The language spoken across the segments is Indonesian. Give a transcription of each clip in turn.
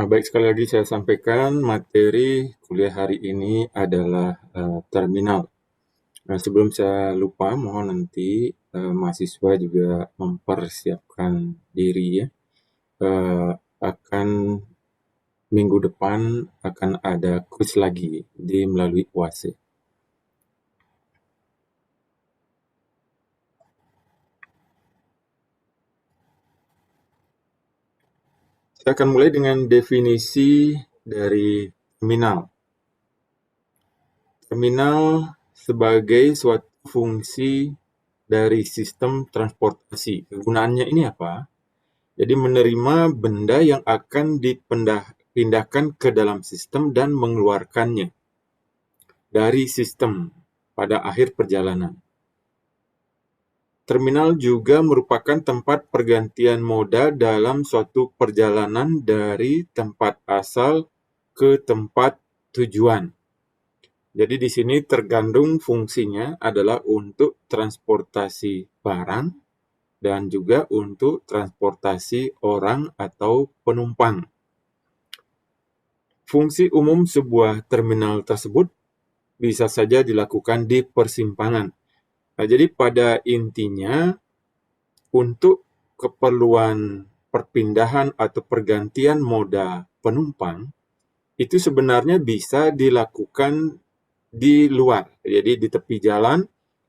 Baik, sekali lagi saya sampaikan materi kuliah hari ini adalah terminal. Nah, sebelum saya lupa, mohon nanti mahasiswa juga mempersiapkan diri ya. Akan minggu depan akan ada kuis lagi di melalui UASE. Saya akan mulai dengan definisi dari terminal. Terminal sebagai suatu fungsi dari sistem transportasi. Kegunaannya ini apa? Jadi menerima benda yang akan dipindahkan ke dalam sistem dan mengeluarkannya dari sistem pada akhir perjalanan. Terminal juga merupakan tempat pergantian moda dalam suatu perjalanan dari tempat asal ke tempat tujuan. Jadi di sini tergandung fungsinya adalah untuk transportasi barang dan juga untuk transportasi orang atau penumpang. Fungsi umum sebuah terminal tersebut bisa saja dilakukan di persimpangan. Nah, jadi pada intinya, untuk keperluan perpindahan atau pergantian moda penumpang, itu sebenarnya bisa dilakukan di luar, jadi di tepi jalan,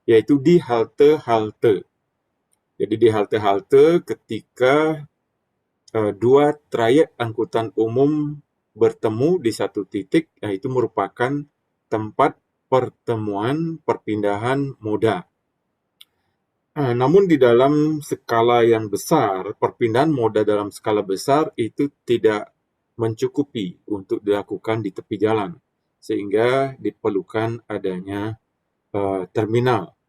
yaitu di halte-halte. Jadi di halte-halte ketika dua trayek angkutan umum bertemu di satu titik, itu merupakan tempat pertemuan perpindahan moda. Namun di dalam skala yang besar, perpindahan moda dalam skala besar itu tidak mencukupi untuk dilakukan di tepi jalan, sehingga diperlukan adanya terminal.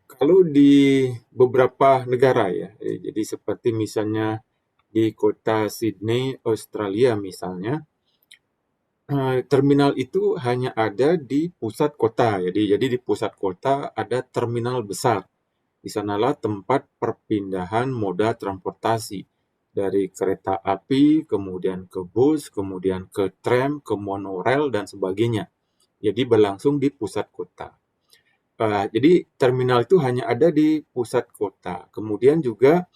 Kalau di beberapa negara ya, jadi seperti misalnya di kota Sydney, Australia misalnya, terminal itu hanya ada di pusat kota. Jadi di pusat kota ada terminal besar. Di sanalah tempat perpindahan moda transportasi dari kereta api, kemudian ke bus, kemudian ke tram, ke monorail dan sebagainya. Jadi berlangsung di pusat kota. Jadi terminal itu hanya ada di pusat kota. Kemudian juga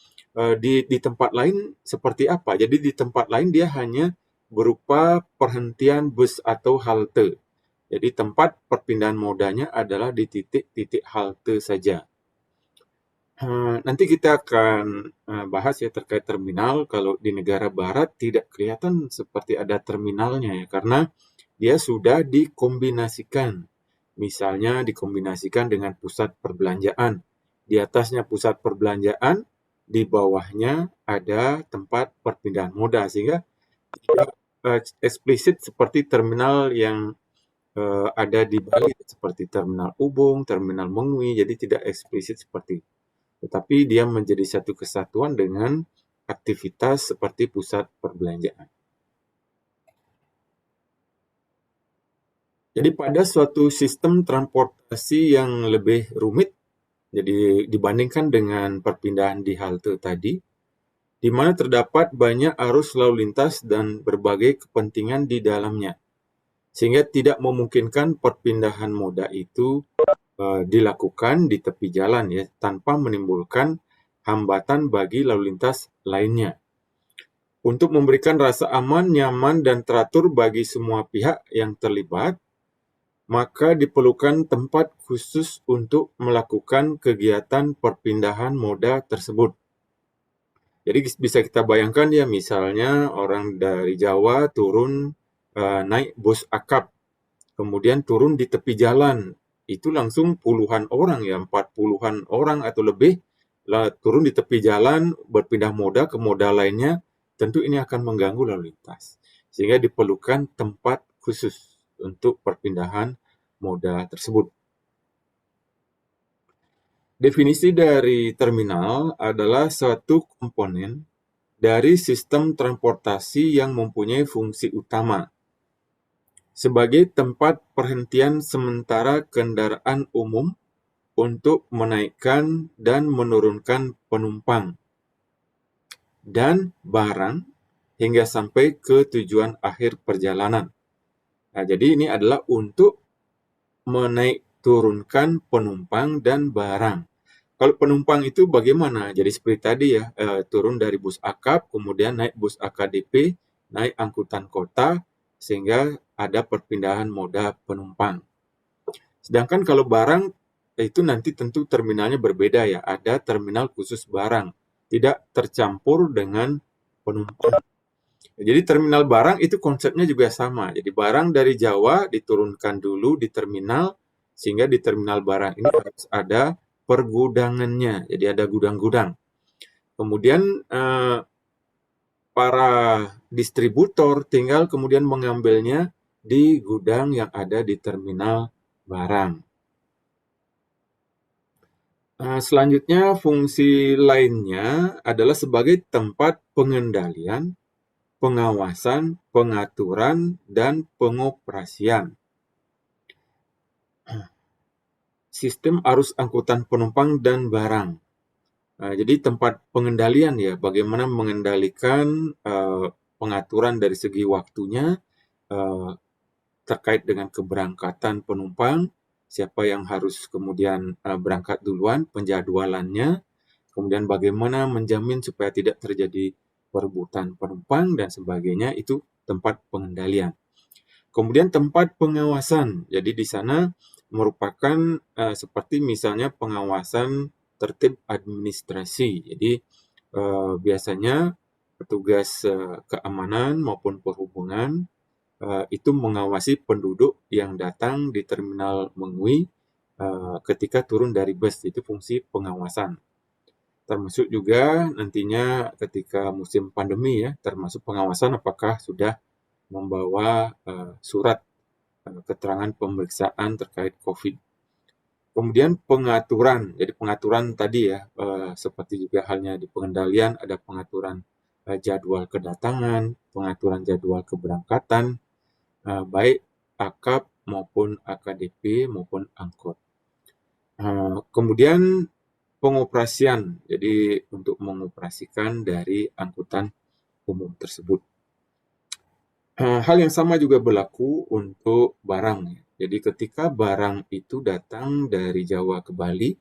di tempat lain seperti apa? Jadi di tempat lain dia hanya berupa perhentian bus atau halte. Jadi tempat perpindahan modanya adalah di titik-titik halte saja. Nanti kita akan bahas ya terkait terminal. Kalau di negara barat tidak kelihatan seperti ada terminalnya ya, karena dia sudah dikombinasikan. Misalnya dikombinasikan dengan pusat perbelanjaan. Di atasnya pusat perbelanjaan, di bawahnya ada tempat perpindahan moda, sehingga tidak eksplisit seperti terminal yang ada di Bali, seperti terminal Ubung, terminal Mengwi, jadi tidak eksplisit seperti itu. Tetapi dia menjadi satu kesatuan dengan aktivitas seperti pusat perbelanjaan. Jadi pada suatu sistem transportasi yang lebih rumit, jadi dibandingkan dengan perpindahan di halte tadi, di mana terdapat banyak arus lalu lintas dan berbagai kepentingan di dalamnya, sehingga tidak memungkinkan perpindahan moda itu dilakukan di tepi jalan ya, tanpa menimbulkan hambatan bagi lalu lintas lainnya. Untuk memberikan rasa aman, nyaman, dan teratur bagi semua pihak yang terlibat, maka diperlukan tempat khusus untuk melakukan kegiatan perpindahan moda tersebut. Jadi bisa kita bayangkan ya, misalnya orang dari Jawa turun naik bus akap, kemudian turun di tepi jalan, itu langsung puluhan orang ya, 40-an orang atau lebih turun di tepi jalan, berpindah moda ke moda lainnya, tentu ini akan mengganggu lalu lintas. Sehingga diperlukan tempat khusus untuk perpindahan moda tersebut. Definisi dari terminal adalah suatu komponen dari sistem transportasi yang mempunyai fungsi utama sebagai tempat perhentian sementara kendaraan umum untuk menaikkan dan menurunkan penumpang dan barang hingga sampai ke tujuan akhir perjalanan. Nah, jadi ini adalah untuk menaik turunkan penumpang dan barang. Kalau penumpang itu bagaimana? Jadi seperti tadi ya, turun dari bus akap, kemudian naik bus AKDP, naik angkutan kota, sehingga ada perpindahan moda penumpang. Sedangkan kalau barang, itu nanti tentu terminalnya berbeda ya. Ada terminal khusus barang, tidak tercampur dengan penumpang. Jadi terminal barang itu konsepnya juga sama. Jadi barang dari Jawa diturunkan dulu di terminal, sehingga di terminal barang ini harus ada pergudangannya. Jadi ada gudang-gudang. Kemudian para distributor tinggal kemudian mengambilnya di gudang yang ada di terminal barang. Selanjutnya fungsi lainnya adalah sebagai tempat pengendalian, pengawasan, pengaturan, dan pengoperasian sistem arus angkutan penumpang dan barang. Jadi tempat pengendalian ya, bagaimana mengendalikan pengaturan dari segi waktunya terkait dengan keberangkatan penumpang, siapa yang harus kemudian berangkat duluan, penjadwalannya, kemudian bagaimana menjamin supaya tidak terjadi perebutan penumpang dan sebagainya, itu tempat pengendalian. Kemudian tempat pengawasan, jadi di sana merupakan seperti misalnya pengawasan tertib administrasi. Jadi biasanya petugas keamanan maupun perhubungan itu mengawasi penduduk yang datang di terminal Mengui ketika turun dari bus, itu fungsi pengawasan. Termasuk juga nantinya ketika musim pandemi ya, termasuk pengawasan apakah sudah membawa surat keterangan pemeriksaan terkait COVID. Kemudian pengaturan, jadi pengaturan tadi ya, seperti juga halnya di pengendalian, ada pengaturan jadwal kedatangan, pengaturan jadwal keberangkatan, baik akap maupun AKDP maupun angkot. Kemudian pengoperasian, jadi untuk mengoperasikan dari angkutan umum tersebut. Hal yang sama juga berlaku untuk barang. Jadi ketika barang itu datang dari Jawa ke Bali,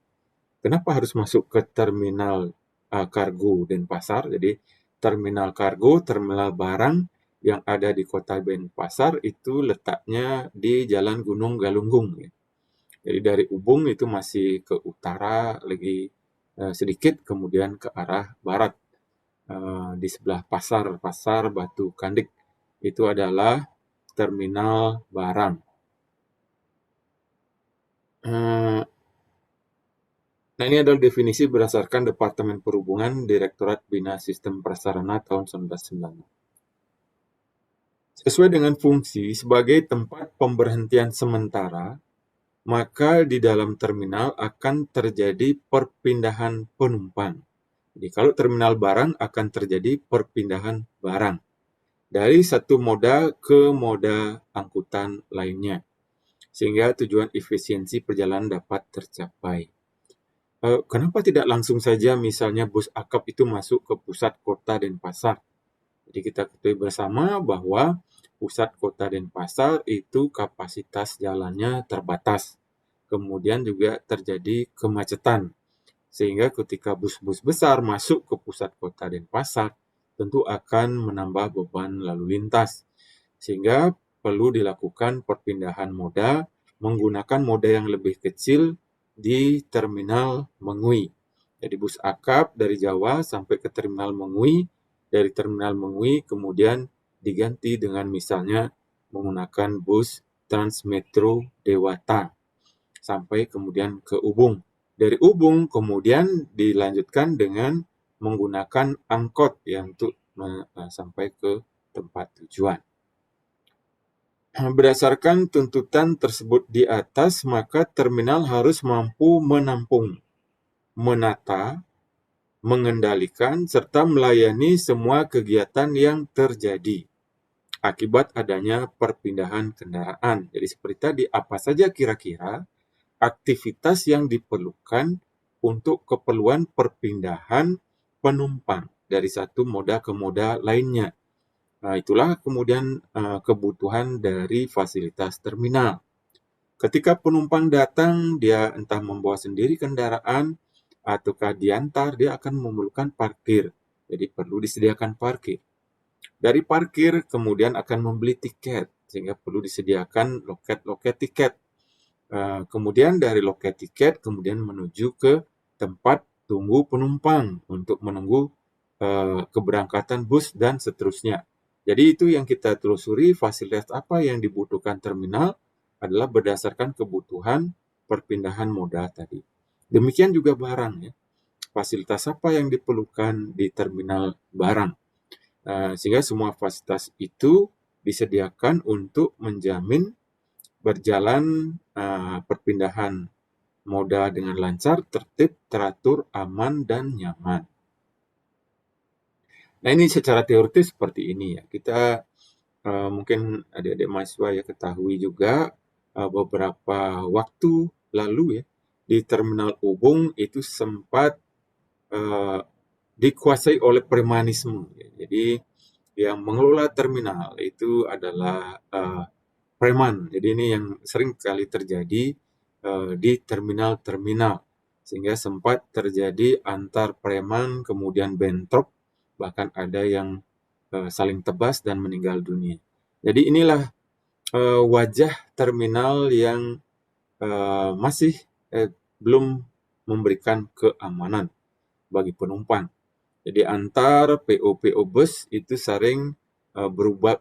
kenapa harus masuk ke terminal kargo Denpasar? Jadi terminal kargo, terminal barang yang ada di kota Denpasar itu letaknya di Jalan Gunung Galunggung. Ya. Jadi dari Ubung itu masih ke utara lagi sedikit, kemudian ke arah barat. Di sebelah pasar Batu Kandik itu adalah terminal barang. Nah, ini adalah definisi berdasarkan Departemen Perhubungan Direktorat Bina Sistem Prasarana tahun 1990. Sesuai dengan fungsi sebagai tempat pemberhentian sementara, maka di dalam terminal akan terjadi perpindahan penumpang. Jadi kalau terminal barang akan terjadi perpindahan barang dari satu moda ke moda angkutan lainnya, sehingga tujuan efisiensi perjalanan dapat tercapai. Kenapa tidak langsung saja misalnya bus akap itu masuk ke pusat kota Denpasar? Jadi kita ketahui bersama bahwa pusat kota Denpasar itu kapasitas jalannya terbatas. Kemudian juga terjadi kemacetan. Sehingga ketika bus-bus besar masuk ke pusat kota Denpasar, tentu akan menambah beban lalu lintas. Sehingga perlu dilakukan perpindahan moda menggunakan moda yang lebih kecil di terminal Mengui. Jadi bus akap dari Jawa sampai ke terminal Mengui, dari terminal Mengui kemudian diganti dengan misalnya menggunakan bus Transmetro Dewata sampai kemudian ke Ubung. Dari Ubung kemudian dilanjutkan dengan menggunakan angkot yang untuk sampai ke tempat tujuan. Berdasarkan tuntutan tersebut di atas, maka terminal harus mampu menampung, menata, mengendalikan, serta melayani semua kegiatan yang terjadi akibat adanya perpindahan kendaraan. Jadi seperti tadi, apa saja kira-kira aktivitas yang diperlukan untuk keperluan perpindahan penumpang dari satu moda ke moda lainnya. Nah, itulah kemudian kebutuhan dari fasilitas terminal. Ketika penumpang datang, dia entah membawa sendiri kendaraan ataukah diantar, dia akan memerlukan parkir. Jadi perlu disediakan parkir. Dari parkir kemudian akan membeli tiket, sehingga perlu disediakan loket-loket tiket. Kemudian dari loket tiket kemudian menuju ke tempat tunggu penumpang untuk menunggu keberangkatan bus dan seterusnya. Jadi itu yang kita telusuri, fasilitas apa yang dibutuhkan terminal adalah berdasarkan kebutuhan perpindahan moda tadi. Demikian juga barang ya. Fasilitas apa yang diperlukan di terminal barang. Sehingga semua fasilitas itu disediakan untuk menjamin berjalan perpindahan moda dengan lancar, tertib, teratur, aman, dan nyaman. Nah, ini secara teoritis seperti ini ya. Kita mungkin adik-adik mahasiswa ya ketahui juga beberapa waktu lalu ya di Terminal Ubung itu sempat dikuasai oleh premanisme. Ya. Jadi yang mengelola terminal itu adalah preman. Jadi ini yang sering kali terjadi di terminal-terminal. Sehingga sempat terjadi antar preman kemudian bentrok, bahkan ada yang saling tebas dan meninggal dunia. Jadi inilah wajah terminal yang masih belum memberikan keamanan bagi penumpang. Jadi antar PO-PO bus itu sering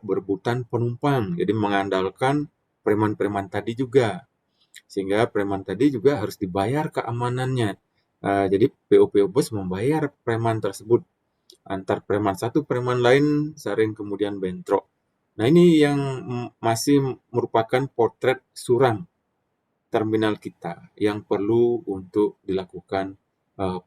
berebutan penumpang. Jadi mengandalkan preman-preman tadi juga. Sehingga preman tadi juga harus dibayar keamanannya. Jadi PO-PO bus membayar preman tersebut. Antar preman satu preman lain sering kemudian bentrok. Nah, ini yang masih merupakan potret suram terminal kita yang perlu untuk dilakukan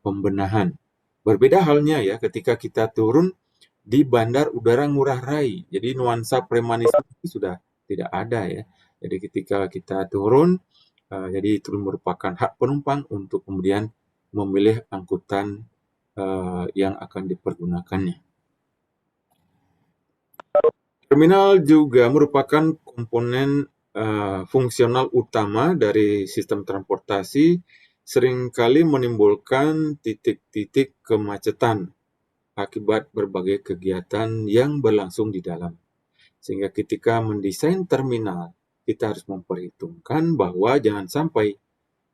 pembenahan. Berbeda halnya ya ketika kita turun di Bandar Udara Ngurah Rai. Jadi nuansa premanisme itu sudah tidak ada ya. Jadi ketika kita turun, jadi itu merupakan hak penumpang untuk kemudian memilih angkutan yang akan dipergunakannya. Terminal juga merupakan komponen fungsional utama dari sistem transportasi, seringkali menimbulkan titik-titik kemacetan akibat berbagai kegiatan yang berlangsung di dalam. Sehingga ketika mendesain terminal, kita harus memperhitungkan bahwa jangan sampai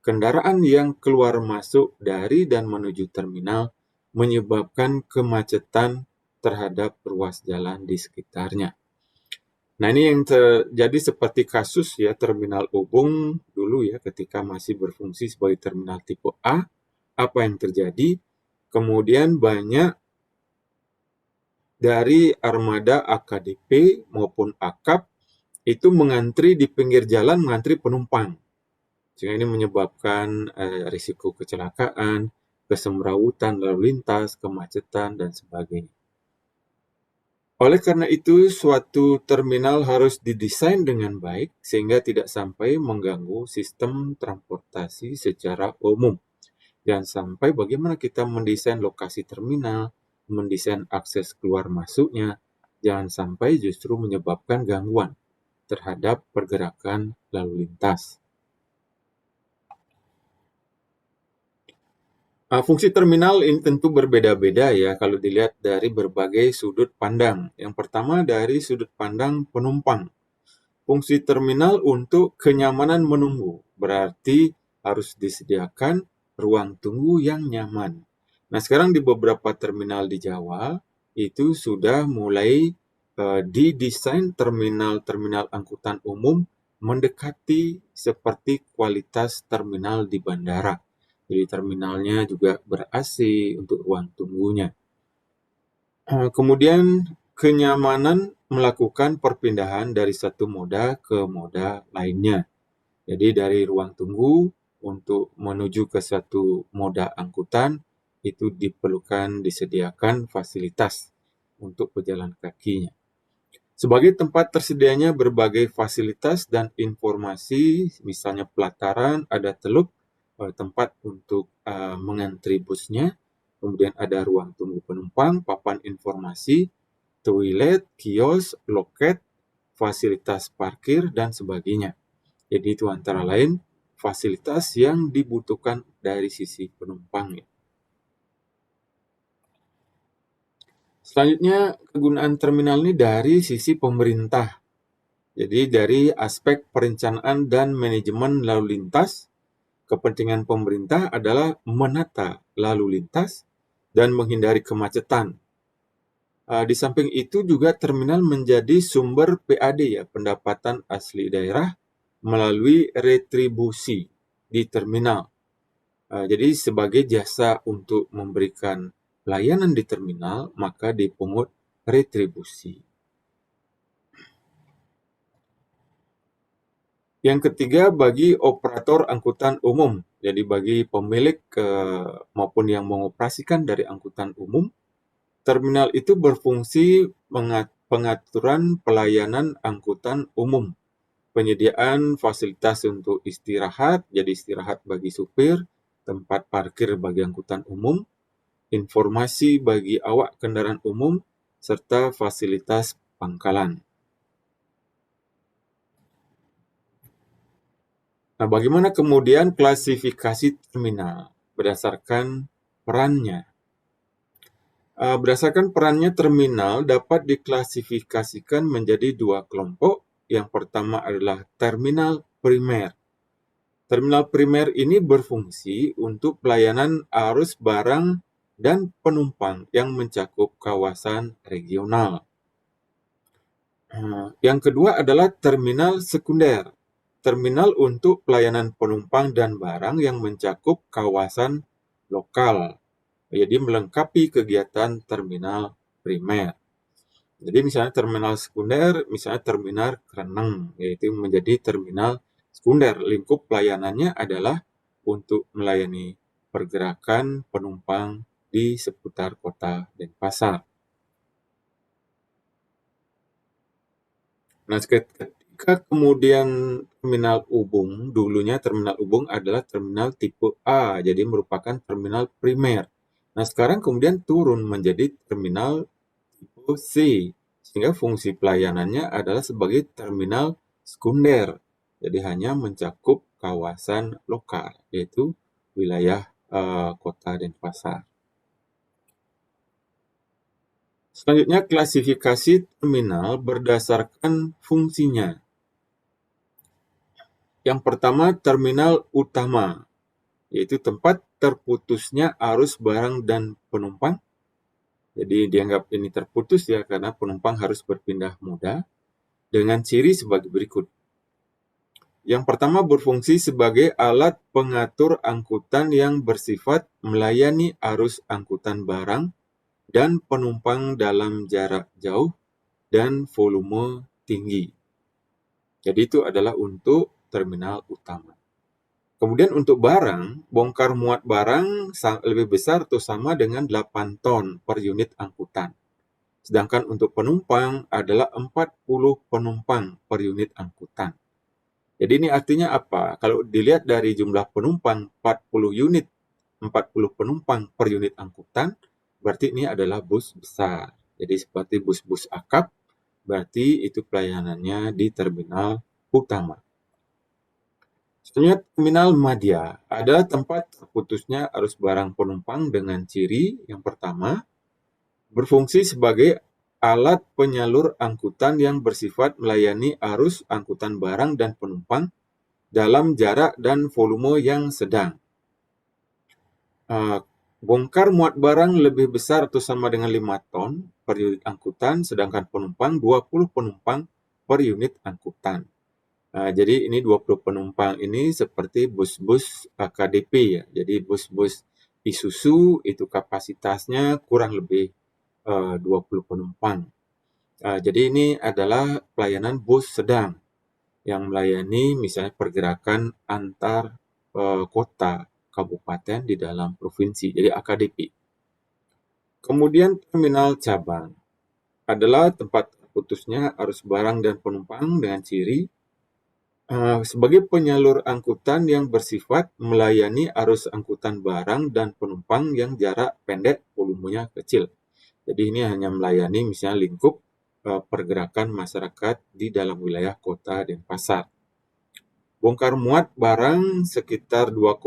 kendaraan yang keluar masuk dari dan menuju terminal menyebabkan kemacetan terhadap ruas jalan di sekitarnya. Nah, ini yang terjadi seperti kasus ya Terminal Ubung dulu ya ketika masih berfungsi sebagai terminal tipe A. Apa yang terjadi? Kemudian banyak dari armada AKDP maupun AKAP itu mengantri di pinggir jalan, mengantri penumpang. Sehingga ini menyebabkan risiko kecelakaan, kesemrawutan lalu lintas, kemacetan, dan sebagainya. Oleh karena itu, suatu terminal harus didesain dengan baik sehingga tidak sampai mengganggu sistem transportasi secara umum. Jangan sampai bagaimana kita mendesain lokasi terminal, mendesain akses keluar masuknya, jangan sampai justru menyebabkan gangguan terhadap pergerakan lalu lintas. Fungsi terminal ini tentu berbeda-beda ya kalau dilihat dari berbagai sudut pandang. Yang pertama dari sudut pandang penumpang. Fungsi terminal untuk kenyamanan menunggu, berarti harus disediakan ruang tunggu yang nyaman. Nah, sekarang di beberapa terminal di Jawa itu sudah mulai didesain terminal-terminal angkutan umum mendekati seperti kualitas terminal di bandara. Jadi terminalnya juga ber-AC untuk ruang tunggunya. Kemudian kenyamanan melakukan perpindahan dari satu moda ke moda lainnya. Jadi dari ruang tunggu untuk menuju ke satu moda angkutan itu diperlukan disediakan fasilitas untuk pejalan kakinya. Sebagai tempat tersedianya berbagai fasilitas dan informasi, misalnya pelataran, ada teluk, tempat untuk mengantri busnya, kemudian ada ruang tunggu penumpang, papan informasi, toilet, kios, loket, fasilitas parkir, dan sebagainya. Jadi itu antara lain fasilitas yang dibutuhkan dari sisi penumpang. Selanjutnya, kegunaan terminal ini dari sisi pemerintah. Jadi dari aspek perencanaan dan manajemen lalu lintas, kepentingan pemerintah adalah menata lalu lintas dan menghindari kemacetan. Di samping itu juga terminal menjadi sumber PAD ya, pendapatan asli daerah melalui retribusi di terminal. Jadi sebagai jasa untuk memberikan layanan di terminal, maka dipungut retribusi. Yang ketiga, bagi operator angkutan umum. Jadi bagi pemilik maupun yang mengoperasikan dari angkutan umum, terminal itu berfungsi pengaturan pelayanan angkutan umum, penyediaan fasilitas untuk istirahat, jadi istirahat bagi supir, tempat parkir bagi angkutan umum, informasi bagi awak kendaraan umum, serta fasilitas pangkalan. Nah, bagaimana kemudian klasifikasi terminal berdasarkan perannya? Berdasarkan perannya, terminal dapat diklasifikasikan menjadi dua kelompok. Yang pertama adalah terminal primer. Terminal primer ini berfungsi untuk pelayanan arus barang dan penumpang yang mencakup kawasan regional. Yang kedua adalah terminal sekunder. Terminal untuk pelayanan penumpang dan barang yang mencakup kawasan lokal. Jadi melengkapi kegiatan terminal primer. Jadi misalnya terminal sekunder, misalnya terminal Kreneng, yaitu menjadi terminal sekunder. Lingkup pelayanannya adalah untuk melayani pergerakan penumpang di seputar kota Denpasar. Nah, ketika kemudian terminal Ubung, dulunya terminal Ubung adalah terminal tipe A, jadi merupakan terminal primer. Nah, sekarang kemudian turun menjadi terminal tipe C, sehingga fungsi pelayanannya adalah sebagai terminal sekunder. Jadi hanya mencakup kawasan lokal, yaitu wilayah kota Denpasar. Selanjutnya, klasifikasi terminal berdasarkan fungsinya. Yang pertama, terminal utama, yaitu tempat terputusnya arus barang dan penumpang. Jadi dianggap ini terputus ya, karena penumpang harus berpindah moda dengan ciri sebagai berikut. Yang pertama, berfungsi sebagai alat pengatur angkutan yang bersifat melayani arus angkutan barang dan penumpang dalam jarak jauh dan volume tinggi. Jadi itu adalah untuk terminal utama. Kemudian untuk barang, bongkar muat barang lebih besar atau sama dengan 8 ton per unit angkutan. Sedangkan untuk penumpang adalah 40 penumpang per unit angkutan. Jadi ini artinya apa? Kalau dilihat dari jumlah penumpang 40 unit, 40 penumpang per unit angkutan, berarti ini adalah bus besar. Jadi seperti bus-bus akap, berarti itu pelayanannya di terminal utama. Selanjutnya, terminal madya adalah tempat terputusnya arus barang penumpang dengan ciri yang pertama, berfungsi sebagai alat penyalur angkutan yang bersifat melayani arus angkutan barang dan penumpang dalam jarak dan volume yang sedang. Bongkar muat barang lebih besar atau sama dengan 5 ton per unit angkutan, sedangkan penumpang 20 penumpang per unit angkutan. Jadi ini 20 penumpang ini seperti bus-bus KDP ya. Jadi bus-bus Isuzu itu kapasitasnya kurang lebih 20 penumpang. Jadi ini adalah pelayanan bus sedang yang melayani misalnya pergerakan antar kota, kabupaten di dalam provinsi, jadi AKDP. Kemudian terminal cabang adalah tempat terputusnya arus barang dan penumpang dengan ciri sebagai penyalur angkutan yang bersifat melayani arus angkutan barang dan penumpang yang jarak pendek, volumenya kecil. Jadi ini hanya melayani misalnya lingkup pergerakan masyarakat di dalam wilayah kota Denpasar. Bongkar muat barang sekitar 2,5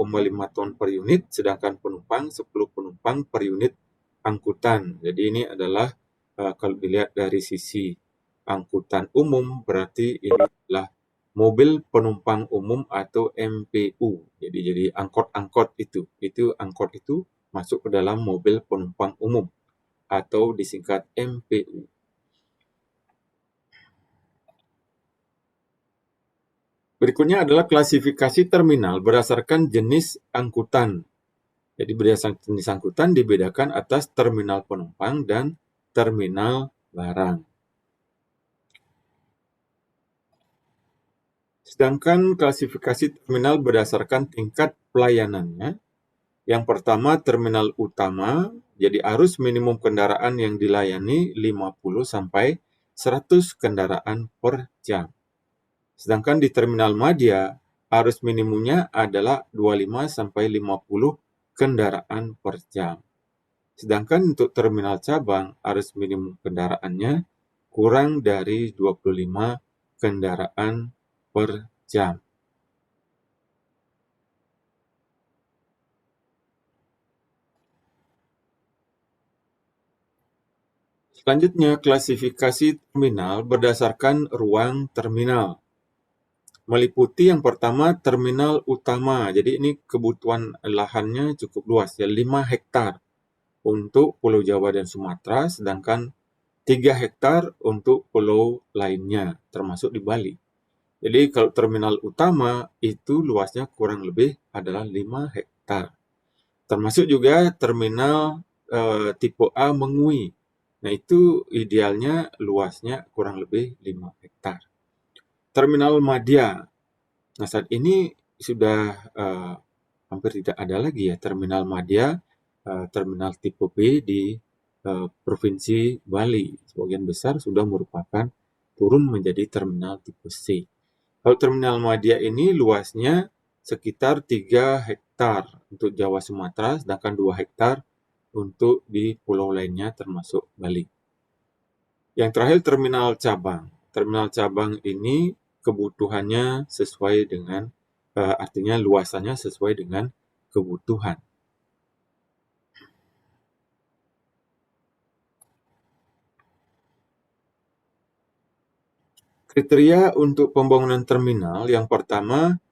ton per unit, sedangkan penumpang 10 penumpang per unit angkutan. Jadi ini adalah kalau dilihat dari sisi angkutan umum, berarti ini adalah mobil penumpang umum atau MPU. Jadi angkot-angkot itu angkot itu masuk ke dalam mobil penumpang umum atau disingkat MPU. Berikutnya adalah klasifikasi terminal berdasarkan jenis angkutan. Jadi berdasarkan jenis angkutan dibedakan atas terminal penumpang dan terminal barang. Sedangkan klasifikasi terminal berdasarkan tingkat pelayanannya. Yang pertama terminal utama, jadi arus minimum kendaraan yang dilayani 50 sampai 100 kendaraan per jam. Sedangkan di terminal madya, arus minimumnya adalah 25 sampai 50 kendaraan per jam. Sedangkan untuk terminal cabang, arus minimum kendaraannya kurang dari 25 kendaraan per jam. Selanjutnya, klasifikasi terminal berdasarkan ruang terminal. Meliputi yang pertama terminal utama. Jadi ini kebutuhan lahannya cukup luas, ya 5 hektar untuk Pulau Jawa dan Sumatera, sedangkan 3 hektar untuk pulau lainnya, termasuk di Bali. Jadi kalau terminal utama itu luasnya kurang lebih adalah 5 hektar. Termasuk juga terminal tipe A Mengui. Nah itu idealnya luasnya kurang lebih 5 hektar. Terminal madya. Nah saat ini sudah hampir tidak ada lagi ya terminal madya, terminal tipe B di Provinsi Bali. Sebagian besar sudah merupakan turun menjadi terminal tipe C. Kalau terminal madya ini luasnya sekitar 3 hektar untuk Jawa Sumatera, sedangkan 2 hektar untuk di pulau lainnya termasuk Bali. Yang terakhir terminal cabang. Terminal cabang ini kebutuhannya sesuai dengan, artinya luasannya sesuai dengan kebutuhan. Kriteria untuk pembangunan terminal, yang pertama,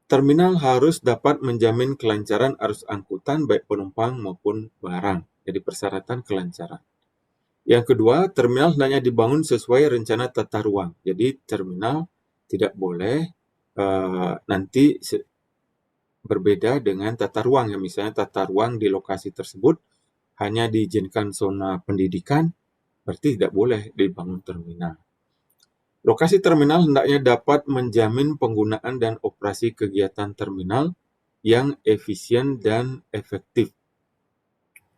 terminal harus dapat menjamin kelancaran arus angkutan baik penumpang maupun barang. Jadi persyaratan kelancaran. Yang kedua, terminal hendaknya dibangun sesuai rencana tata ruang. Jadi terminal tidak boleh nanti berbeda dengan tata ruang. Ya, misalnya tata ruang di lokasi tersebut hanya diizinkan zona pendidikan, berarti tidak boleh dibangun terminal. Lokasi terminal hendaknya dapat menjamin penggunaan dan operasi kegiatan terminal yang efisien dan efektif.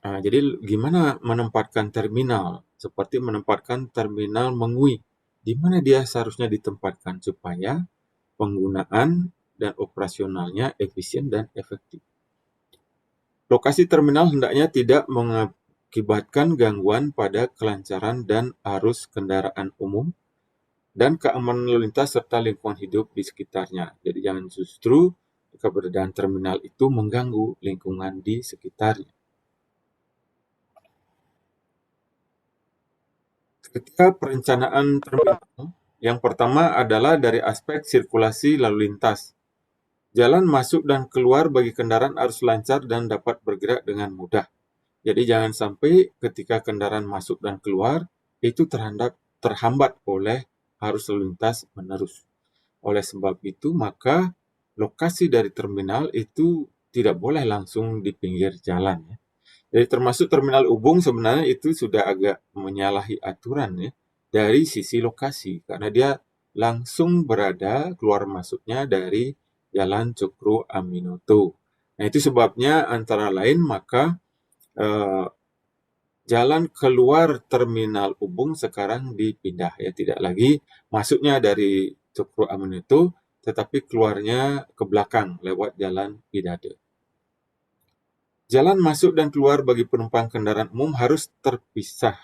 Jadi gimana menempatkan terminal? Seperti menempatkan terminal Mengui. Di mana dia seharusnya ditempatkan supaya penggunaan dan operasionalnya efisien dan efektif. Lokasi terminal hendaknya tidak mengakibatkan gangguan pada kelancaran dan arus kendaraan umum dan keamanan lalu lintas serta lingkungan hidup di sekitarnya. Jadi jangan justru keberadaan terminal itu mengganggu lingkungan di sekitarnya. Ketika perencanaan terminal, yang pertama adalah dari aspek sirkulasi lalu lintas. Jalan masuk dan keluar bagi kendaraan harus lancar dan dapat bergerak dengan mudah. Jadi jangan sampai ketika kendaraan masuk dan keluar itu terhambat oleh arus lalu lintas menerus. Oleh sebab itu, maka lokasi dari terminal itu tidak boleh langsung di pinggir jalan. Ya. Jadi termasuk terminal Ubung sebenarnya itu sudah agak menyalahi aturan ya, dari sisi lokasi. Karena dia langsung berada keluar masuknya dari Jalan Cokro Aminoto. Nah itu sebabnya antara lain maka jalan keluar terminal Ubung sekarang dipindah, ya, tidak lagi masuknya dari Cokro Aminoto, tetapi keluarnya ke belakang lewat jalan Pidade. Jalan masuk dan keluar bagi penumpang kendaraan umum harus terpisah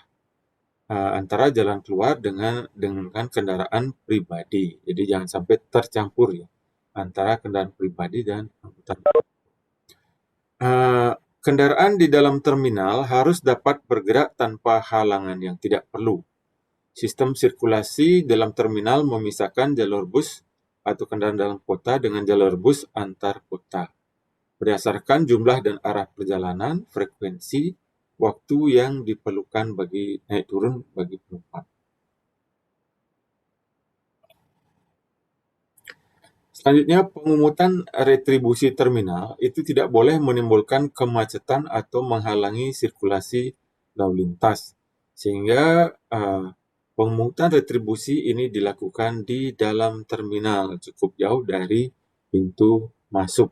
antara jalan keluar dengan kendaraan pribadi. Jadi jangan sampai tercampur, ya, antara kendaraan pribadi dan angkutan. Kendaraan di dalam terminal harus dapat bergerak tanpa halangan yang tidak perlu. Sistem sirkulasi dalam terminal memisahkan jalur bus atau kendaraan dalam kota dengan jalur bus antar kota berdasarkan jumlah dan arah perjalanan, frekuensi, waktu yang diperlukan bagi naik turun bagi penumpang. Selanjutnya, pengumutan retribusi terminal itu tidak boleh menimbulkan kemacetan atau menghalangi sirkulasi lalu lintas, sehingga pemungutan retribusi ini dilakukan di dalam terminal, cukup jauh dari pintu masuk.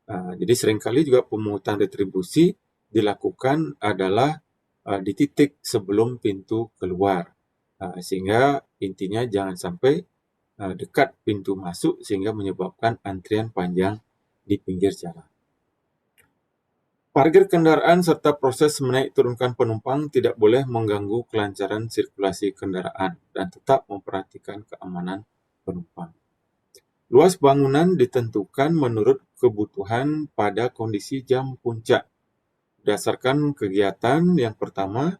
Jadi seringkali juga pemungutan retribusi dilakukan adalah di titik sebelum pintu keluar, sehingga intinya jangan sampai dekat pintu masuk sehingga menyebabkan antrian panjang di pinggir jalan. Parkir kendaraan serta proses menaik turunkan penumpang tidak boleh mengganggu kelancaran sirkulasi kendaraan dan tetap memperhatikan keamanan penumpang. Luas bangunan ditentukan menurut kebutuhan pada kondisi jam puncak. Berdasarkan kegiatan yang pertama,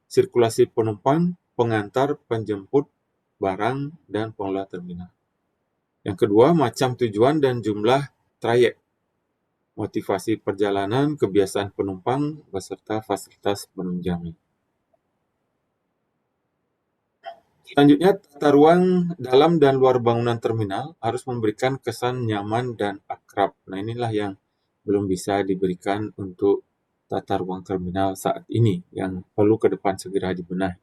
sirkulasi penumpang, pengantar, penjemput, barang, dan pengelola terminal. Yang kedua, macam tujuan dan jumlah trayek, motivasi perjalanan, kebiasaan penumpang, beserta fasilitas penunjangnya. Selanjutnya, tata ruang dalam dan luar bangunan terminal harus memberikan kesan nyaman dan akrab. Nah, inilah yang belum bisa diberikan untuk tata ruang terminal saat ini, yang perlu ke depan segera dibenahi.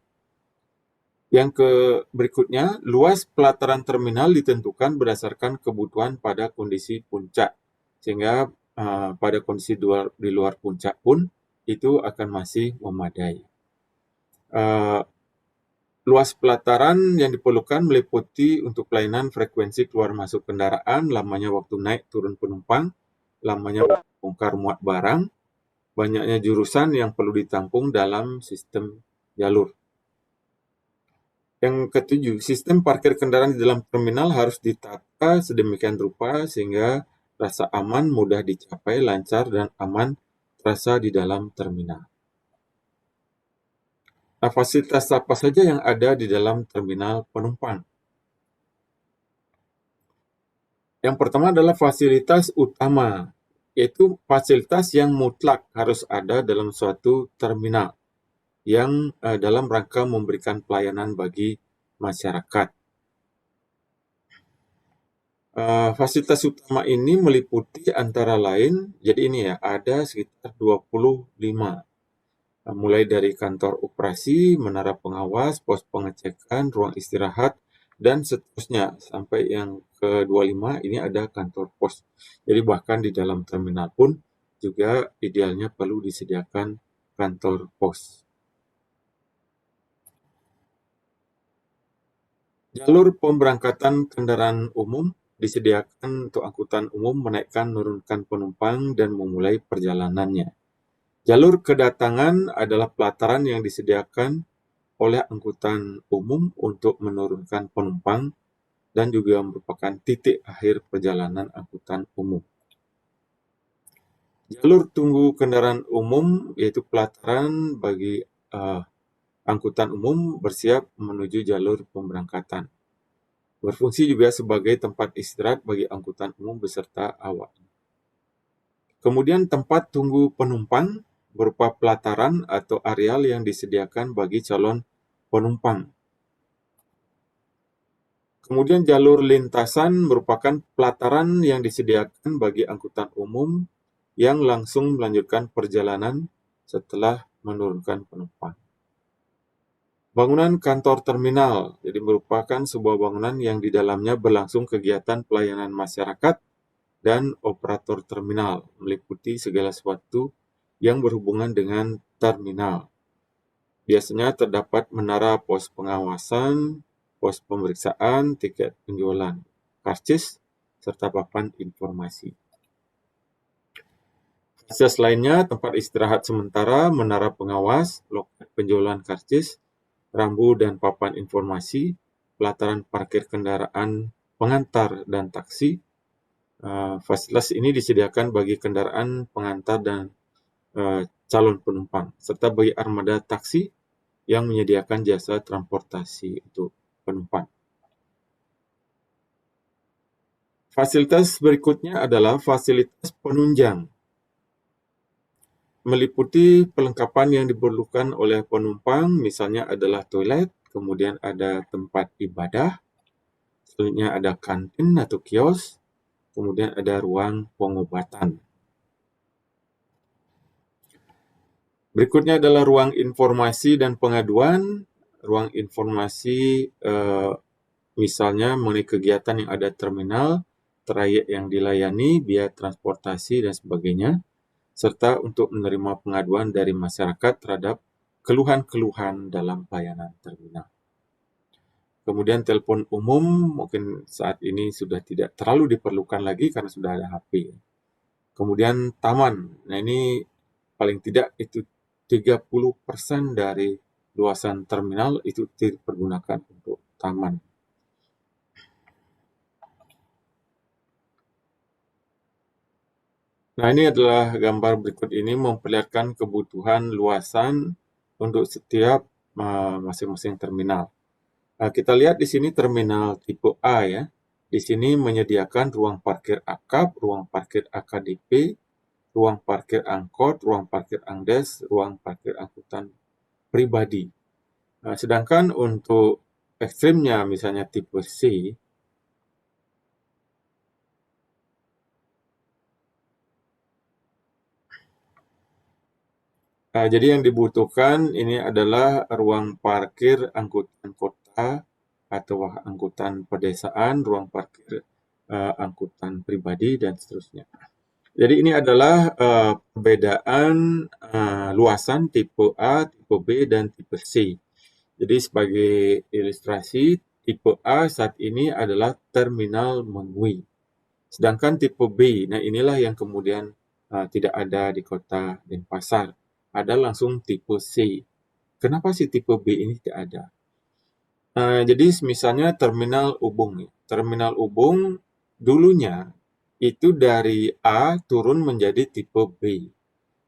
Yang berikutnya, luas pelataran terminal ditentukan berdasarkan kebutuhan pada kondisi puncak, sehingga pada kondisi di luar puncak pun itu akan masih memadai. Luas pelataran yang diperlukan meliputi untuk pelayanan frekuensi keluar masuk kendaraan, lamanya waktu naik turun penumpang, lamanya waktu bongkar muat barang, banyaknya jurusan yang perlu ditampung dalam sistem jalur. Yang ketujuh, sistem parkir kendaraan di dalam terminal harus ditata sedemikian rupa sehingga rasa aman mudah dicapai, lancar dan aman terasa di dalam terminal. Nah, fasilitas apa saja yang ada di dalam terminal penumpang? Yang pertama adalah fasilitas utama, yaitu fasilitas yang mutlak harus ada dalam suatu terminal yang dalam rangka memberikan pelayanan bagi masyarakat. Fasilitas utama ini meliputi antara lain, jadi ini ya, ada sekitar 25, mulai dari kantor operasi, menara pengawas, pos pengecekan, ruang istirahat, dan seterusnya, sampai yang ke-25 ini ada kantor pos. Jadi bahkan di dalam terminal pun juga idealnya perlu disediakan kantor pos. Jalur pemberangkatan kendaraan umum disediakan untuk angkutan umum menaikkan menurunkan penumpang dan memulai perjalanannya. Jalur kedatangan adalah pelataran yang disediakan oleh angkutan umum untuk menurunkan penumpang dan juga merupakan titik akhir perjalanan angkutan umum. Jalur tunggu kendaraan umum yaitu pelataran bagi angkutan umum bersiap menuju jalur pemberangkatan. Berfungsi juga sebagai tempat istirahat bagi angkutan umum beserta awak. Kemudian tempat tunggu penumpang berupa pelataran atau areal yang disediakan bagi calon penumpang. Kemudian jalur lintasan merupakan pelataran yang disediakan bagi angkutan umum yang langsung melanjutkan perjalanan setelah menurunkan penumpang. Bangunan kantor terminal, jadi merupakan sebuah bangunan yang di dalamnya berlangsung kegiatan pelayanan masyarakat dan operator terminal, meliputi segala sesuatu yang berhubungan dengan terminal. Biasanya terdapat menara pos pengawasan, pos pemeriksaan, tiket penjualan, karcis, serta papan informasi. Akses lainnya tempat istirahat sementara, menara pengawas, loket penjualan karcis, rambu dan papan informasi, pelataran parkir kendaraan pengantar dan taksi. Fasilitas ini disediakan bagi kendaraan pengantar dan calon penumpang, serta bagi armada taksi yang menyediakan jasa transportasi untuk penumpang. Fasilitas berikutnya adalah fasilitas penunjang, meliputi perlengkapan yang diperlukan oleh penumpang, misalnya adalah toilet, kemudian ada tempat ibadah, selanjutnya ada kantin atau kios, kemudian ada ruang pengobatan. Berikutnya adalah ruang informasi dan pengaduan. Ruang informasi misalnya mengenai kegiatan yang ada terminal, trayek yang dilayani, biaya transportasi, dan sebagainya, serta untuk menerima pengaduan dari masyarakat terhadap keluhan-keluhan dalam pelayanan terminal. Kemudian telepon umum mungkin saat ini sudah tidak terlalu diperlukan lagi karena sudah ada HP. Kemudian taman. Nah, ini paling tidak itu 30% dari luasan terminal itu dipergunakan untuk taman. Nah, ini adalah gambar berikut ini memperlihatkan kebutuhan luasan untuk setiap masing-masing terminal. Kita lihat di sini terminal tipe A ya. Di sini menyediakan ruang parkir akap, ruang parkir AKDP, ruang parkir angkot, ruang parkir angdes, ruang parkir angkutan pribadi. Sedangkan untuk ekstrimnya misalnya tipe C, jadi yang dibutuhkan ini adalah ruang parkir angkutan kota atau angkutan pedesaan, ruang parkir angkutan pribadi, dan seterusnya. Jadi ini adalah perbedaan luasan tipe A, tipe B, dan tipe C. Jadi sebagai ilustrasi, tipe A saat ini adalah terminal Mengui. Sedangkan tipe B, nah inilah yang kemudian tidak ada di kota Denpasar. Ada langsung tipe C. Kenapa sih tipe B ini tidak ada? Jadi misalnya terminal Ubung. Terminal Ubung dulunya itu dari A turun menjadi tipe B.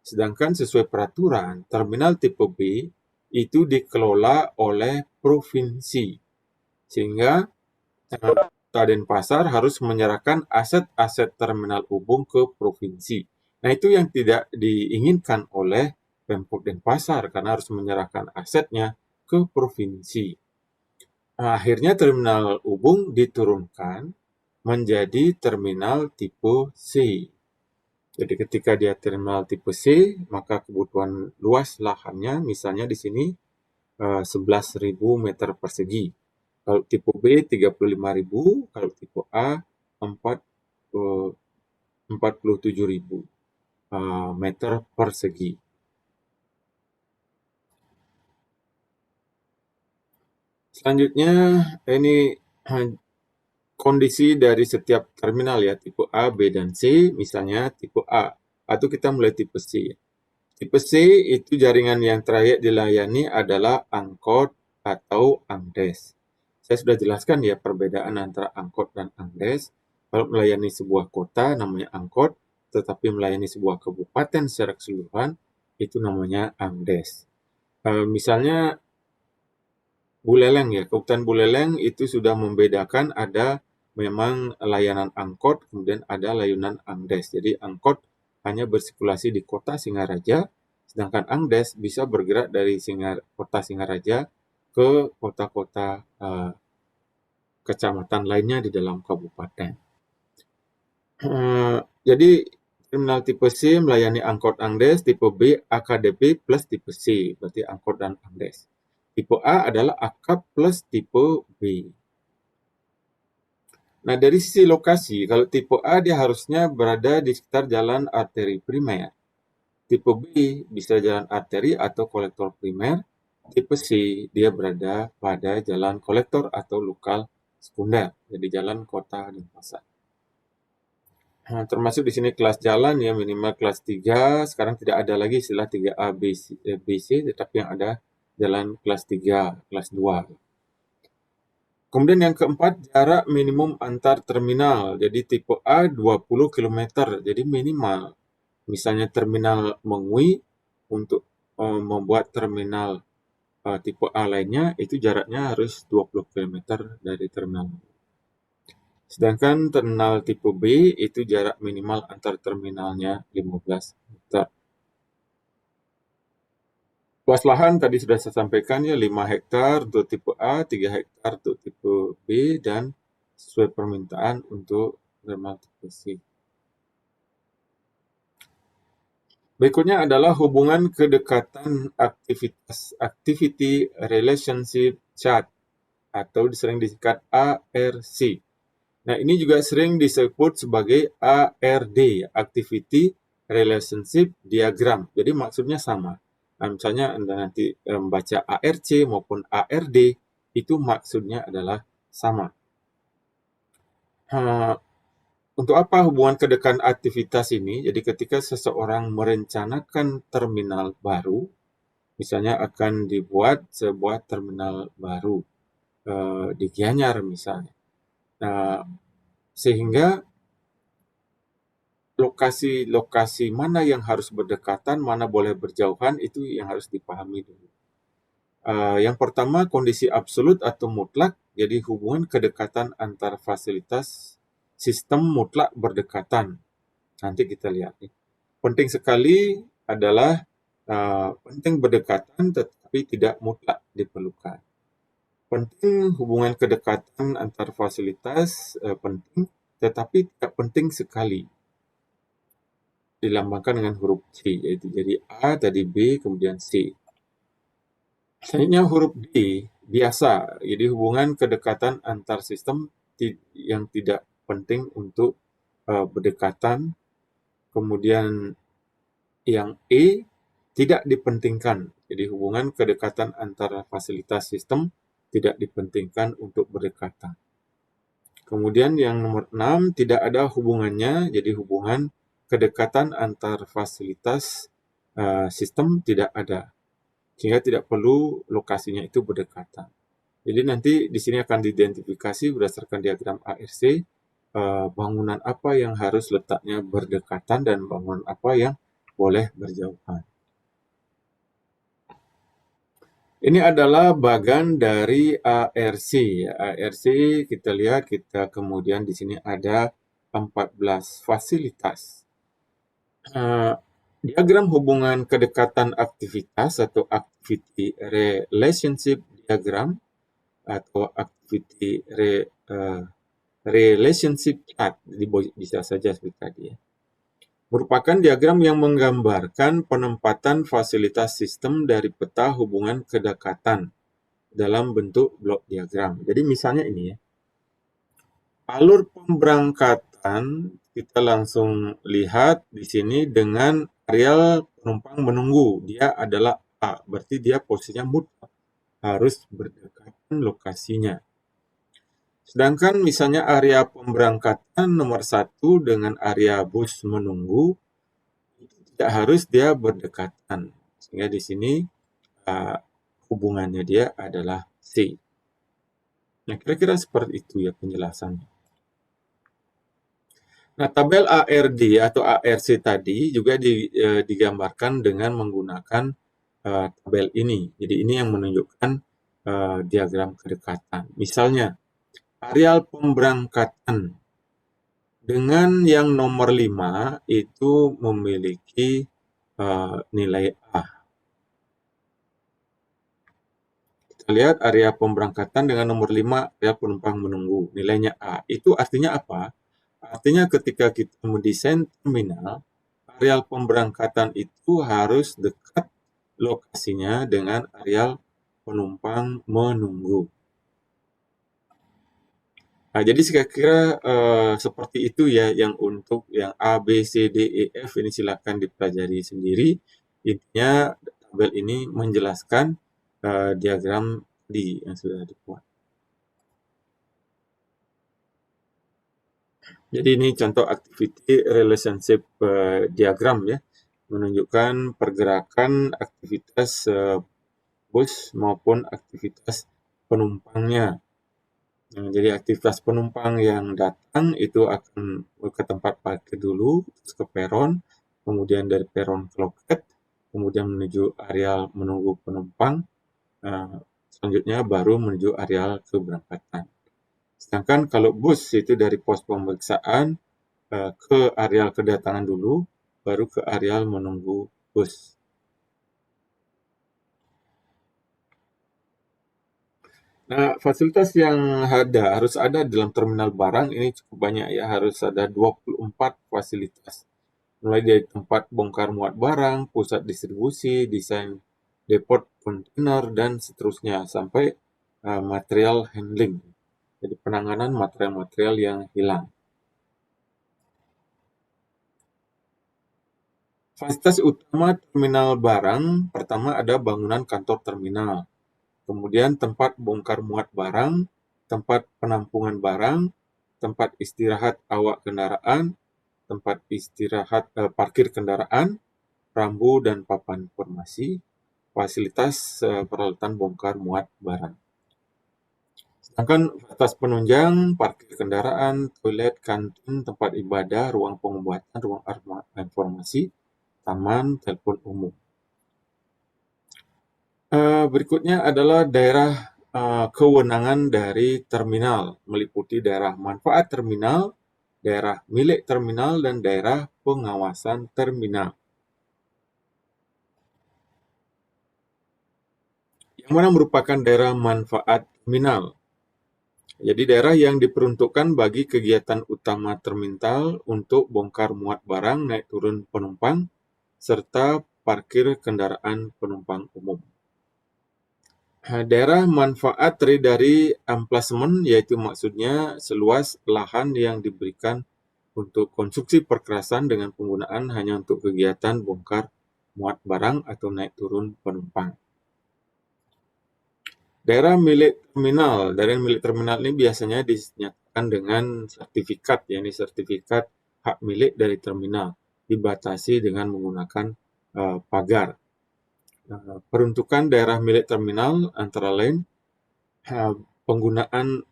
Sedangkan sesuai peraturan, terminal tipe B itu dikelola oleh provinsi. Sehingga Kota Denpasar harus menyerahkan aset-aset terminal Ubung ke provinsi. Nah, itu yang tidak diinginkan oleh Pemkot Denpasar karena harus menyerahkan asetnya ke provinsi. Akhirnya terminal Ubung diturunkan menjadi terminal tipe C. Jadi ketika dia terminal tipe C, maka kebutuhan luas lahannya misalnya di sini 11.000 meter persegi. Kalau tipe B 35.000, kalau tipe A 47.000 meter persegi. Selanjutnya ini kondisi dari setiap terminal ya, tipe A, B, dan C. Misalnya tipe A, atau kita mulai tipe C. Tipe C itu jaringan yang trayek dilayani adalah angkot atau angdes. Saya sudah jelaskan ya perbedaan antara angkot dan angdes. Kalau melayani sebuah kota namanya angkot, tetapi melayani sebuah kabupaten secara keseluruhan itu namanya angdes. Misalnya Buleleng ya, Kabupaten Buleleng itu sudah membedakan ada memang layanan angkot, kemudian ada layanan angdes. Jadi angkot hanya bersirkulasi di kota Singaraja, sedangkan angdes bisa bergerak dari kota Singaraja ke kota-kota kecamatan lainnya di dalam kabupaten. Jadi terminal tipe C melayani angkot angdes, tipe B AKDP plus tipe C, berarti angkot dan angdes. Tipe A adalah akap plus tipe B. Nah, dari sisi lokasi, kalau tipe A dia harusnya berada di sekitar jalan arteri primer. Tipe B bisa jalan arteri atau kolektor primer. Tipe C, dia berada pada jalan kolektor atau lokal sekunder, jadi jalan kota dan pasar. Nah, termasuk di sini kelas jalan ya, minimal kelas 3. Sekarang tidak ada lagi istilah 3A, B, C, tetapi yang ada jalan kelas 3, kelas 2. Kemudian yang keempat, jarak minimum antar terminal. Jadi tipe A 20 km, jadi minimal. Misalnya terminal Mengui, untuk membuat terminal tipe A lainnya, itu jaraknya harus 20 km dari terminal. Sedangkan terminal tipe B itu jarak minimal antar terminalnya 15 meter. Luas lahan tadi sudah saya sampaikan ya, 5 hektar untuk tipe A, 3 hektar untuk tipe B, dan sesuai permintaan untuk terminal tipe C. Berikutnya adalah hubungan kedekatan aktivitas, activity relationship chart, atau sering disingkat ARC. Nah, ini juga sering disebut sebagai ARD, Activity Relationship Diagram. Jadi maksudnya sama. Nah, misalnya Anda nanti membaca ARC maupun ARD, itu maksudnya adalah sama. Untuk apa hubungan kedekatan aktivitas ini? Jadi ketika seseorang merencanakan terminal baru, misalnya akan dibuat sebuah terminal baru di Gianyar misalnya. Nah, sehingga lokasi-lokasi mana yang harus berdekatan, mana boleh berjauhan, itu yang harus dipahami dulu. Yang pertama, kondisi absolut atau mutlak, jadi hubungan kedekatan antar fasilitas sistem mutlak berdekatan. Nanti kita lihat. Penting sekali adalah penting berdekatan tetapi tidak mutlak diperlukan. Penting hubungan kedekatan antar fasilitas penting tetapi tidak penting sekali. Dilambangkan dengan huruf C, yaitu jadi A, tadi B, kemudian C. Selanjutnya huruf D, biasa. Jadi hubungan kedekatan antar sistem yang tidak penting untuk berdekatan. Kemudian yang E, tidak dipentingkan. Jadi hubungan kedekatan antara fasilitas sistem tidak dipentingkan untuk berdekatan. Kemudian yang nomor 6, tidak ada hubungannya, jadi hubungan kedekatan antar fasilitas sistem tidak ada, sehingga tidak perlu lokasinya itu berdekatan. Jadi nanti di sini akan diidentifikasi berdasarkan diagram ARC, bangunan apa yang harus letaknya berdekatan dan bangunan apa yang boleh berjauhan. Ini adalah bagian dari ARC. ARC kita lihat, kita kemudian di sini ada 14 fasilitas. Diagram hubungan kedekatan aktivitas atau activity relationship diagram atau activity relationship chart, bisa saja seperti tadi ya, merupakan diagram yang menggambarkan penempatan fasilitas sistem dari peta hubungan kedekatan dalam bentuk blok diagram. Jadi misalnya ini ya, alur pemberangkatan kita langsung lihat di sini dengan areal penumpang menunggu. Dia adalah A, berarti dia posisinya mutlak harus berdekatan lokasinya. Sedangkan misalnya area pemberangkatan nomor 1 dengan area bus menunggu, tidak harus dia berdekatan. Sehingga di sini hubungannya dia adalah C. Nah, kira-kira seperti itu ya penjelasannya. Nah, tabel ARD atau ARC tadi juga digambarkan dengan menggunakan tabel ini. Jadi ini yang menunjukkan diagram kedekatan. Misalnya, areal pemberangkatan dengan yang nomor 5 itu memiliki nilai A. Kita lihat area pemberangkatan dengan nomor 5, area penumpang menunggu, nilainya A. Itu artinya apa? Artinya ketika kita mendesain terminal, areal pemberangkatan itu harus dekat lokasinya dengan areal penumpang menunggu. Nah, jadi saya kira seperti itu ya, yang untuk yang A, B, C, D, E, F ini silakan dipelajari sendiri. Intinya tabel ini menjelaskan diagram yang sudah dibuat. Jadi ini contoh activity relationship diagram ya, menunjukkan pergerakan aktivitas bus maupun aktivitas penumpangnya. Nah, jadi aktivitas penumpang yang datang itu akan ke tempat parkir dulu, terus ke peron, kemudian dari peron ke loket, kemudian menuju areal menunggu penumpang, selanjutnya baru menuju areal keberangkatan. Sedangkan kalau bus itu dari pos pemeriksaan ke areal kedatangan dulu, baru ke areal menunggu bus. Nah, fasilitas yang harus ada dalam terminal barang ini cukup banyak ya, harus ada 24 fasilitas. Mulai dari tempat bongkar muat barang, pusat distribusi, desain depot kontainer, dan seterusnya, sampai material handling. Jadi penanganan material-material yang hilang. Fasilitas utama terminal barang, pertama ada bangunan kantor terminal. Kemudian tempat bongkar muat barang, tempat penampungan barang, tempat istirahat awak kendaraan, tempat istirahat parkir kendaraan, rambu dan papan informasi, fasilitas peralatan bongkar muat barang. Sedangkan fasilitas penunjang, parkir kendaraan, toilet, kantin, tempat ibadah, ruang pengobatan, ruang informasi, taman, telepon umum. Berikutnya adalah daerah kewenangan dari terminal, meliputi daerah manfaat terminal, daerah milik terminal, dan daerah pengawasan terminal. Yang mana merupakan daerah manfaat terminal. Jadi daerah yang diperuntukkan bagi kegiatan utama terminal untuk bongkar muat barang, naik turun penumpang, serta parkir kendaraan penumpang umum. Daerah manfaat terdiri dari amplasement, yaitu maksudnya seluas lahan yang diberikan untuk konstruksi perkerasan dengan penggunaan hanya untuk kegiatan bongkar muat barang atau naik turun penumpang. Daerah milik terminal ini biasanya dinyatakan dengan sertifikat, yakni sertifikat hak milik dari terminal, dibatasi dengan menggunakan pagar. Peruntukan daerah milik terminal antara lain penggunaan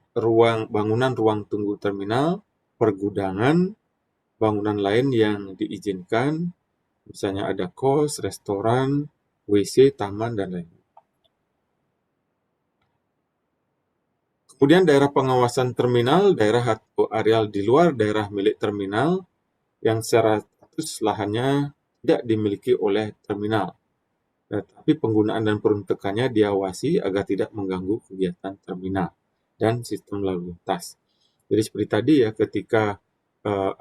bangunan ruang tunggu terminal, pergudangan, bangunan lain yang diizinkan, misalnya ada kos, restoran, WC, taman, dan lain-lain. Kemudian daerah pengawasan terminal, daerah atau areal di luar daerah milik terminal yang secara status lahannya tidak dimiliki oleh terminal, tetapi penggunaan dan peruntukannya diawasi agar tidak mengganggu kegiatan terminal dan sistem lalu lintas. Jadi seperti tadi ya, ketika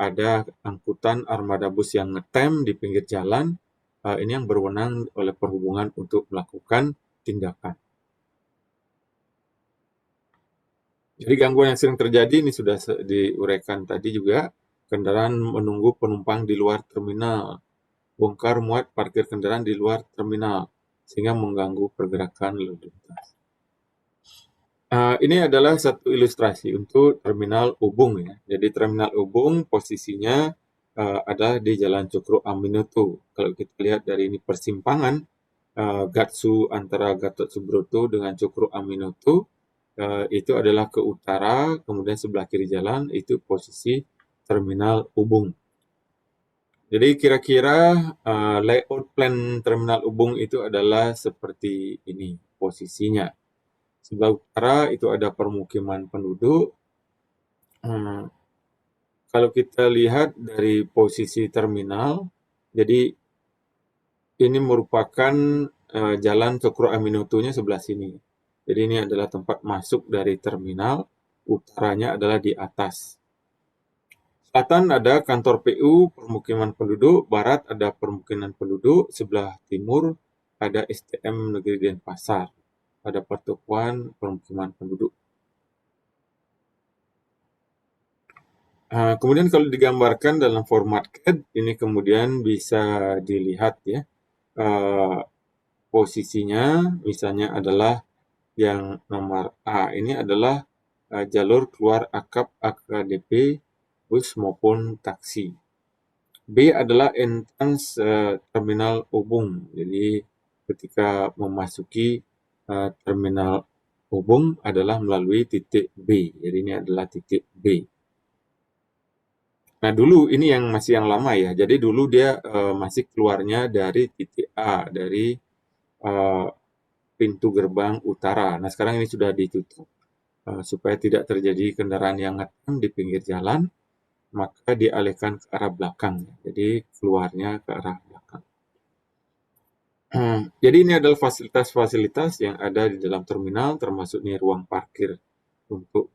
ada angkutan armada bus yang ngetem di pinggir jalan, ini yang berwenang oleh perhubungan untuk melakukan tindakan. Jadi gangguan yang sering terjadi ini sudah diuraikan tadi juga, kendaraan menunggu penumpang di luar terminal, bongkar muat parkir kendaraan di luar terminal, sehingga mengganggu pergerakan lalu lintas. Ini adalah satu ilustrasi untuk terminal Ubung ya. Jadi terminal Ubung posisinya ada di Jalan Cokro Aminoto. Kalau kita lihat dari ini persimpangan Gatsu antara Gatot Subroto dengan Cokro Aminoto, itu adalah ke utara, kemudian sebelah kiri jalan itu posisi terminal Ubung. Jadi kira-kira layout plan terminal Ubung itu adalah seperti ini posisinya. Sebelah utara itu ada permukiman penduduk. Kalau kita lihat dari posisi terminal, jadi ini merupakan jalan Cokro Aminoto-nya sebelah sini. Jadi ini adalah tempat masuk dari terminal, utaranya adalah di atas. Selatan ada kantor PU, permukiman penduduk, barat ada permukiman penduduk, sebelah timur ada STM Negeri Denpasar, ada pertukuan permukiman penduduk. Kemudian kalau digambarkan dalam format CAD, ini kemudian bisa dilihat ya, posisinya misalnya adalah yang nomor A ini adalah jalur keluar akap AKDP bus maupun taksi. B adalah entrance terminal Ubung. Jadi ketika memasuki terminal Ubung adalah melalui titik B. Jadi ini adalah titik B. Nah dulu ini yang masih yang lama ya. Jadi dulu dia masih keluarnya dari titik A, dari pintu gerbang utara. Nah sekarang ini sudah ditutup supaya tidak terjadi kendaraan yang ngetem di pinggir jalan, maka dialihkan ke arah belakang. Jadi keluarnya ke arah belakang. Jadi ini adalah fasilitas-fasilitas yang ada di dalam terminal, termasuk nih ruang parkir untuk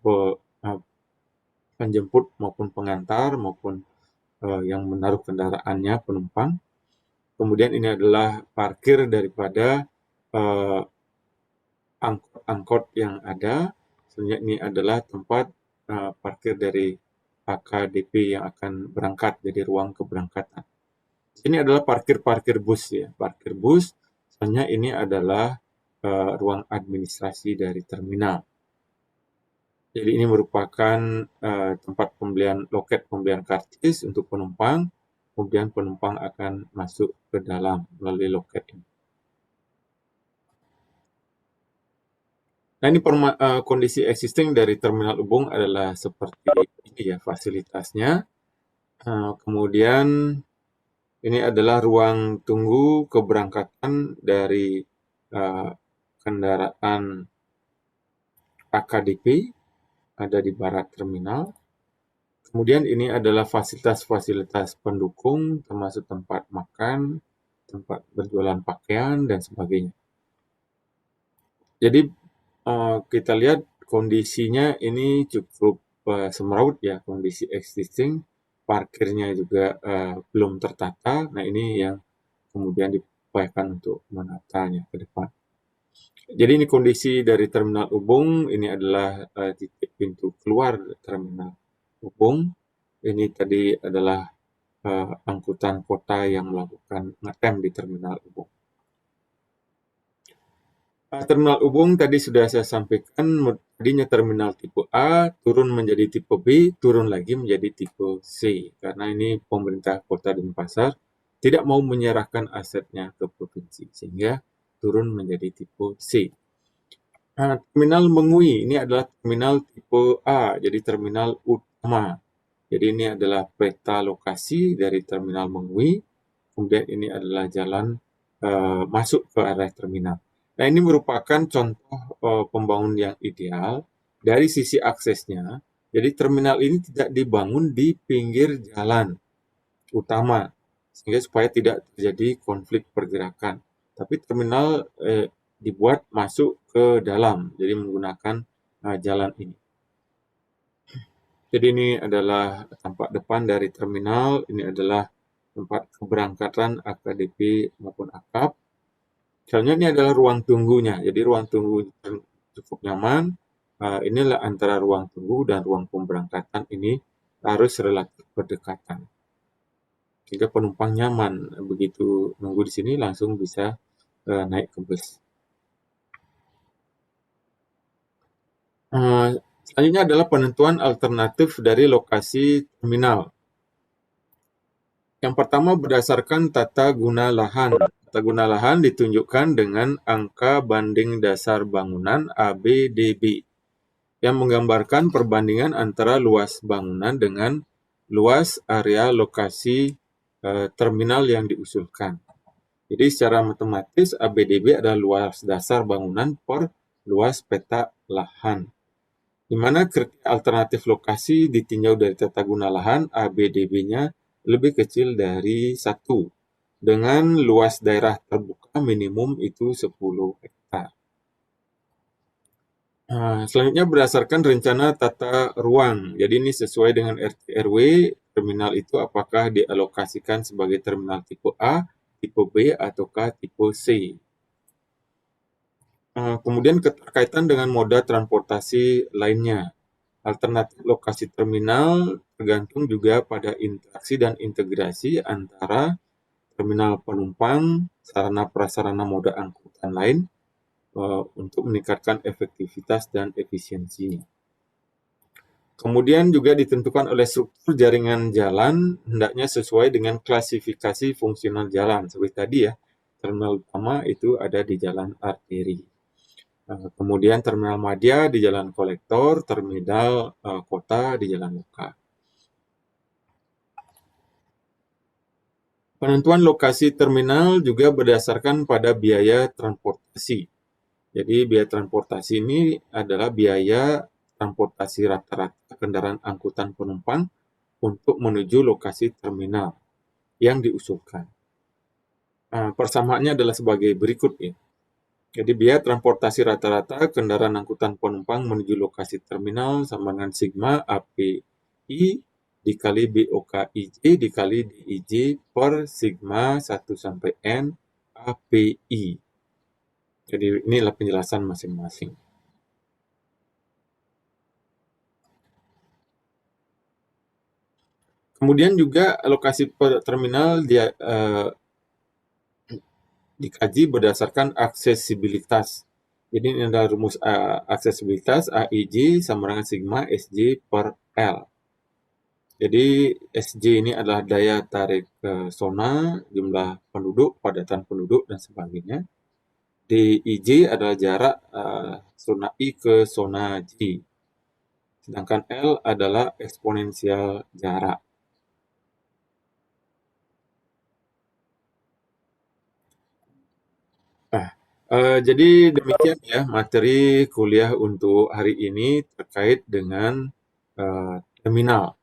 penjemput maupun pengantar maupun yang menaruh kendaraannya penumpang. Kemudian ini adalah parkir daripada angkot-angkot yang ada. Sebenarnya ini adalah tempat parkir dari AKDP yang akan berangkat, jadi ruang keberangkatan. Ini adalah parkir bus ya, parkir bus. Sebenarnya ini adalah ruang administrasi dari terminal. Jadi ini merupakan tempat loket pembelian karcis untuk penumpang. Kemudian penumpang akan masuk ke dalam melalui loket ini. Nah ini kondisi existing dari terminal Ubung adalah seperti ini ya fasilitasnya. Kemudian ini adalah ruang tunggu keberangkatan dari kendaraan AKDP ada di barat terminal. Kemudian ini adalah fasilitas-fasilitas pendukung termasuk tempat makan, tempat berjualan pakaian dan sebagainya. Jadi kita lihat kondisinya ini cukup semeraut ya, kondisi existing, parkirnya juga belum tertata. Nah ini yang kemudian diupayakan untuk menatanya ke depan. Jadi ini kondisi dari terminal Ubung, ini adalah titik pintu keluar terminal Ubung. Ini tadi adalah angkutan kota yang melakukan ngetem di terminal Ubung. Terminal Ubung tadi sudah saya sampaikan, tadinya terminal tipe A, turun menjadi tipe B, turun lagi menjadi tipe C. Karena ini pemerintah Kota Denpasar tidak mau menyerahkan asetnya ke provinsi, sehingga turun menjadi tipe C. Terminal Mengui ini adalah terminal tipe A, jadi terminal utama. Jadi ini adalah peta lokasi dari terminal Mengui, kemudian ini adalah jalan masuk ke area terminal. Nah ini merupakan contoh pembangunan yang ideal dari sisi aksesnya. Jadi terminal ini tidak dibangun di pinggir jalan utama, sehingga supaya tidak terjadi konflik pergerakan. Tapi terminal dibuat masuk ke dalam, jadi menggunakan jalan ini. Jadi ini adalah tampak depan dari terminal, ini adalah tempat keberangkatan AKDP maupun AKAP. Misalnya ini adalah ruang tunggunya, jadi ruang tunggu cukup nyaman. Inilah antara ruang tunggu dan ruang pemberangkatan ini harus relatif berdekatan. Sehingga penumpang nyaman, begitu nunggu di sini langsung bisa naik ke bus. Selanjutnya adalah penentuan alternatif dari lokasi terminal. Yang pertama berdasarkan tata guna lahan. Tata guna lahan ditunjukkan dengan angka banding dasar bangunan ABDB yang menggambarkan perbandingan antara luas bangunan dengan luas area lokasi terminal yang diusulkan. Jadi secara matematis ABDB adalah luas dasar bangunan per luas peta lahan. Di mana kriteria alternatif lokasi ditinjau dari tata guna lahan, ABDB-nya lebih kecil dari 1, dengan luas daerah terbuka minimum itu 10 hektar. Selanjutnya berdasarkan rencana tata ruang. Jadi ini sesuai dengan RT RW, terminal itu apakah dialokasikan sebagai terminal tipe A, tipe B, ataukah tipe C. Kemudian keterkaitan dengan moda transportasi lainnya. Alternatif lokasi terminal tergantung juga pada interaksi dan integrasi antara terminal penumpang, sarana prasarana moda angkutan lain untuk meningkatkan efektivitas dan efisiensinya. Kemudian juga ditentukan oleh struktur jaringan jalan hendaknya sesuai dengan klasifikasi fungsional jalan. Seperti tadi ya, terminal utama itu ada di jalan arteri. Kemudian terminal madya di jalan kolektor, terminal kota di jalan loka. Penentuan lokasi terminal juga berdasarkan pada biaya transportasi. Jadi biaya transportasi ini adalah biaya transportasi rata-rata kendaraan angkutan penumpang untuk menuju lokasi terminal yang diusulkan. Persamaannya adalah sebagai berikut ya. Jadi biaya transportasi rata-rata kendaraan angkutan penumpang menuju lokasi terminal sama dengan sigma API dikali BOKIJ dikali DIJ per sigma 1 sampai N API. Jadi inilah penjelasan masing-masing. Kemudian juga lokasi terminal dikaji berdasarkan aksesibilitas. Jadi ini adalah rumus aksesibilitas AIJ sama dengan sigma SJ per L. Jadi SJ ini adalah daya tarik zona, jumlah penduduk, padatan penduduk, dan sebagainya. DIJ adalah jarak zona I ke zona J. Sedangkan L adalah eksponensial jarak. Jadi demikian ya materi kuliah untuk hari ini terkait dengan terminal.